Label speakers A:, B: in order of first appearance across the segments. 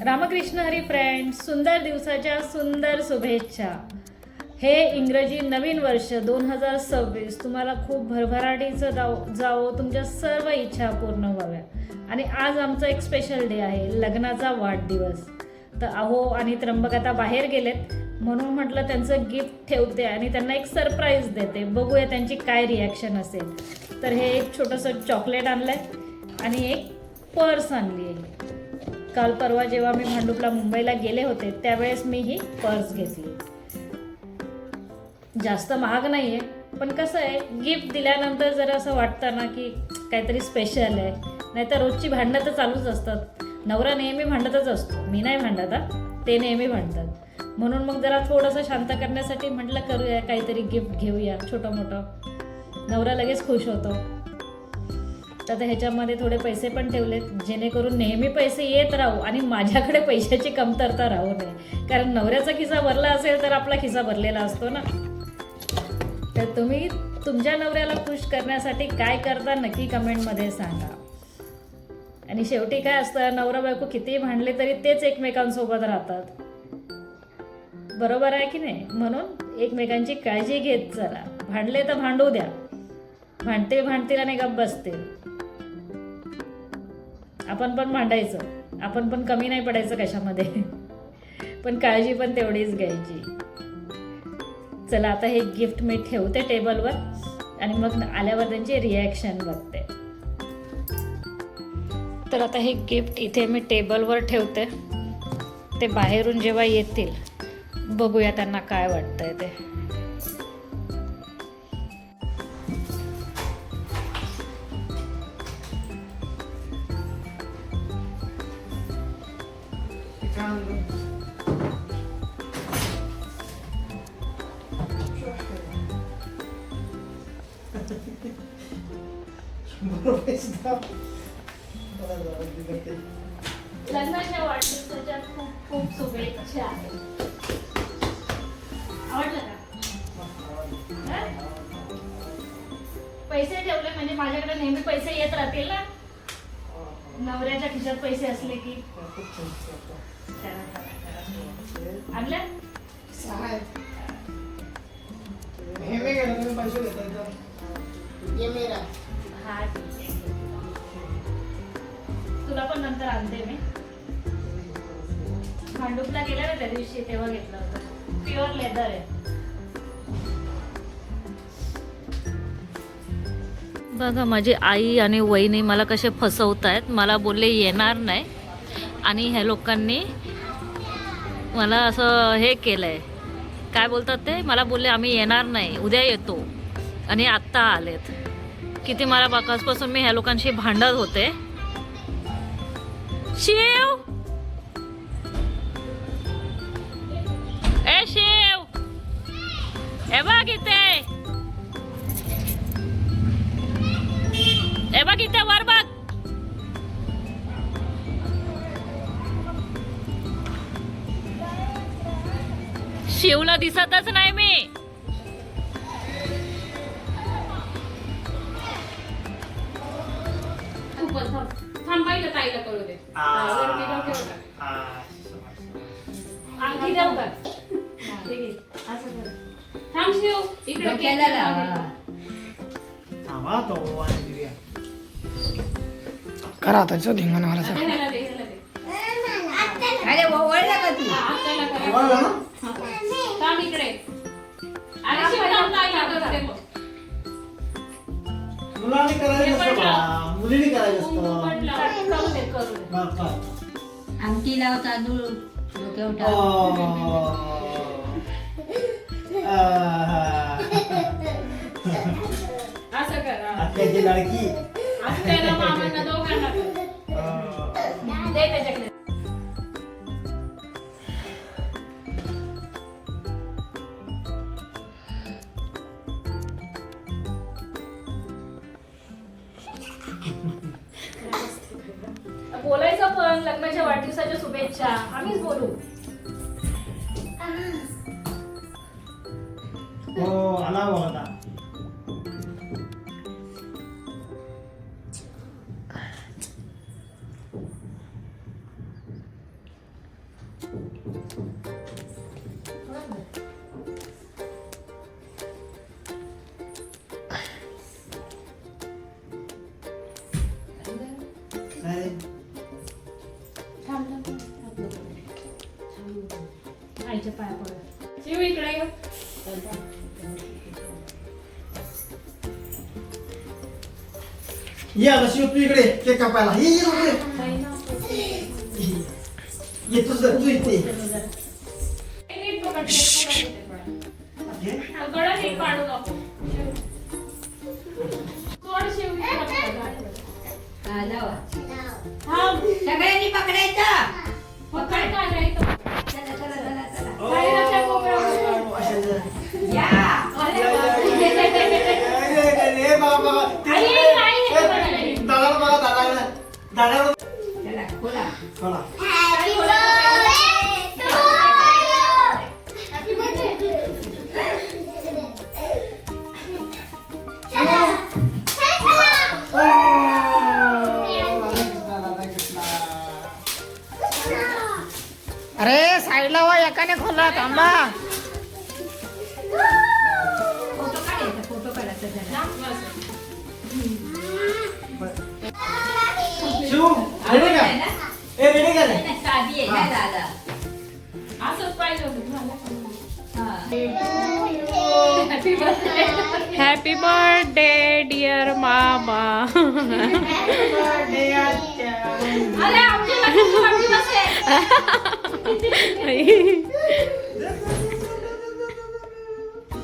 A: Ramakrishna Hari friends, सुंदर दिवसाच्या सुंदर शुभेच्छा. हे इंग्रजी नवीन वर्ष 2026 तुम्हाला खूप भरभराटीचं जावो, तुमच्या सर्व इच्छा पूर्ण व्हाव्या. आणि आज आमचा एक स्पेशल डे आहे, लग्नाचा वाढदिवस. तर अहो आणि त्र्यंबक आता बाहेर गेलेत, म्हणून म्हटलं त्यांचं गिफ्ट ठेवते आणि त्यांना एक सरप्राईज देते. बघूया त्यांची काय रिॲक्शन असेल. तर हे एक छोटंसं चॉकलेट आणलं आहे आणि एक पर्स आणली आहे. काल परवा जेव्हा मी भांडुपला मुंबईला गेले होते त्यावेळेस मी ही पर्स घेतली. जास्त महाग नाही आहे, पण कसं आहे, गिफ्ट दिल्यानंतर जरा असं वाटतं ना की काहीतरी स्पेशल आहे. नाहीतर रोजची भांडणं तर चालूच असतात. नवरा नेहमी भांडतच असतो, मी नाही भांडत, ते नेहमी भांडतात. म्हणून मग जरा थोडंसं शांत करण्यासाठी म्हटलं करूया, काहीतरी गिफ्ट घेऊया छोटं मोठं. नवरा लगेच खुश होतो. तर ह्याच्यामध्ये थोडे पैसे पण ठेवलेत, जेणेकरून नेहमी पैसे येत राहू आणि माझ्याकडे पैशाची कमतरता राहू नये. कारण नवऱ्याचा खिसा भरला असेल तर आपला खिसा भरलेला असतो ना. तर तुम्ही तुमच्या नवऱ्याला खुश करण्यासाठी काय करता नक्की कमेंटमध्ये सांगा. आणि शेवटी काय असतं, नवरा बायको कितीही भांडले तरी तेच एकमेकांसोबत राहतात, बरोबर आहे की नाही. म्हणून एकमेकांची काळजी घेत चला. भांडले तर भांडू द्या, भांडतील आणि गप्प बसतील. आपण पण भांडायचं, आपण पण कमी नाही पडायचं कशामध्ये, पण काळजी पण तेवढीच घ्यायची. चला आता हे गिफ्ट मी ठेवते टेबलवर आणि मग आल्यावर त्यांची रिॲक्शन बघते. तर आता हे गिफ्ट इथे मी टेबलवर ठेवते. ते बाहेरून जेव्हा येतील बघूया त्यांना काय वाटतंय ते. लग्नाच्या वाढदिवसाच्या खूप खूप शुभेच्छा. आवडलं का? पैसे ठेवले म्हणजे माझ्याकडे नेहमी पैसे येत राहतील ना. नवऱ्याच्या खिशात पैसे असले की. आणलं हा, तुला पण नंतर आणते मी. भांडुपला गेला ना त्या दिवशी तेव्हा घेतलं होतं. प्युअर लेदर आहे. बघा माझी आई आणि वहिनी मला कसे फसवतायत. मला बोलले येणार नाही आणि ह्या लोकांनी मला असं हे केलंय, काय बोलतात ते, मला बोलले आम्ही येणार नाही, उद्या येतो, आणि आत्ता आलेत. किती मला बाकासपासून मी ह्या लोकांशी भांडत होते. शिव, ए शिव, ए बघ इथे, ए बघ इथे वर बघ. शिवला दिसतच नाही मी.
B: थांबायला ताईला कळू दे.
A: आणखी देऊ का?
B: थांब शिव, इकडे
C: करा त्यांचं धिंगाणा मला
B: अरे ओळला का तू? थांब इकडे. अरे शिव थांब, ताईला करते मग.
D: मुलांनी करायचं नसतं, मुलींनी करायचं असतं.
B: आमटी लाव, तांदूळ डोक्यावर टाक. असं करा.
D: आत्याची लाडकी.
B: आत्याला मामांना दोघांना दे त्याच्याकडे.
A: बोलायचं पण लग्नाच्या वाढदिवसाच्या शुभेच्छा आम्हीच बोलू.
D: हो आला बघा. काय?
A: आईच्या पाया पडत.
B: शिव इकडे ये.
D: ये आता शिव तू इकडे केक कापायला ये ये इकडे. ये तू इथे
B: नीट पकड,
D: ये.
B: गळा नीट पाडू नको. सोड शिव थांब.
E: सगळ्यांनी पकडायचं.
B: पकड काय नाही तर.
E: चला चला चला चला.
B: बाहेरच्या कोपऱ्यावर.
E: या.
B: अरे
D: या, या,
B: बापरे.
D: ए, बाबा.
B: आई, आई, हे बघा, आई.
D: दादाला बघा, दादाला.
E: चला खोला.
D: बोला.
C: अरे साईडला वा एकाने खोला थांबा.
E: फोटो काढायचा फोटो काढायचा जरा.
D: शिव रेडी का?
E: आहे ना?
D: ए रेडी का रे?
E: नाही, साधी आहे ना दादा.
B: असंच पाहिजे होतं. झालं.
E: हा.
B: Happy birthday.
F: Happy birthday dear मामा.
B: अरे आमच्या लग्नाची पार्टी नसेल.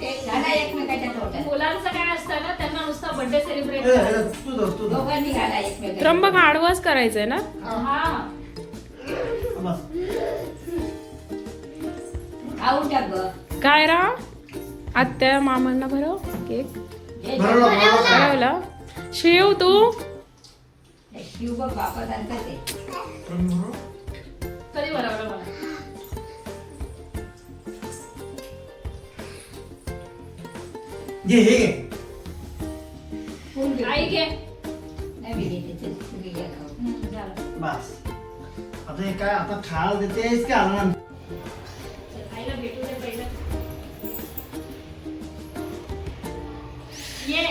E: ते घाला एकमेकाच्या तोंडात.
A: मुलांचं काय असतं ना, त्यांना नुसता बर्थडे सेलिब्रेट
D: ए,
A: करायचं.
D: तू धर, तू धर.
E: दोघांनी घाला एकमेकाच्या.
F: त्र्यंबक आडवस करायचंय ना.
A: हा
D: बस.
E: खाऊन टाक गं.
F: काय रा आत्या मामांना भरव केक.
D: भरवला, भरवला.
F: भरवला. शिव तू
E: हे शिव बघ बापा सांगतात ते.
A: कधी बरोबर मला
D: घे हे घे.
E: फुल घे.
A: आई घे.
E: नाही मी घेते ते. तुम्ही घ्या खाऊन.
A: झालं.
D: बस. आता हे काय आता खायला देतेस का आला ना?
A: आईला भेटू दे पहिलं. ये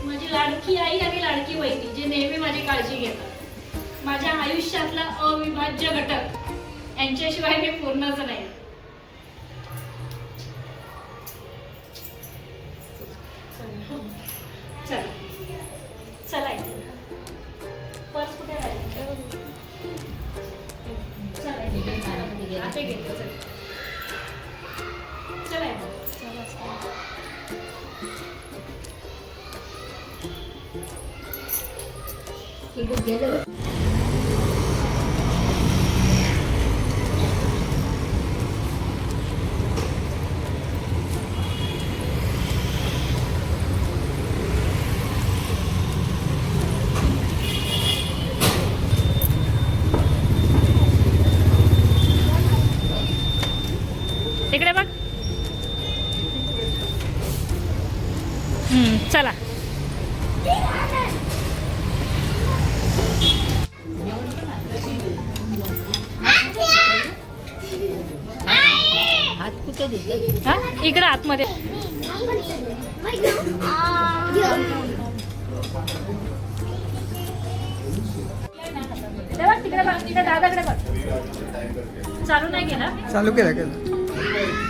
A: माझी लाडकी आई आणि लाडकी वहिनी, जे नेहमी माझी काळजी घेतात, माझ्या आयुष्यातला अविभाज्य घटक, यांच्याशिवाय मी पूर्णच नाही. चला चला इथे. पर्स कुठे राहिली? चला इथे. आता घेते. चला इथे.
E: इकडे गेलं.
F: इकडे बघ. चला.
E: हात कुठे दिसत?
F: हा इकडे आतमध्ये.
A: तिकडे बघ, तिकडे दादाकडे बघ. चालू नाही केला.
C: चालू केलं केलं.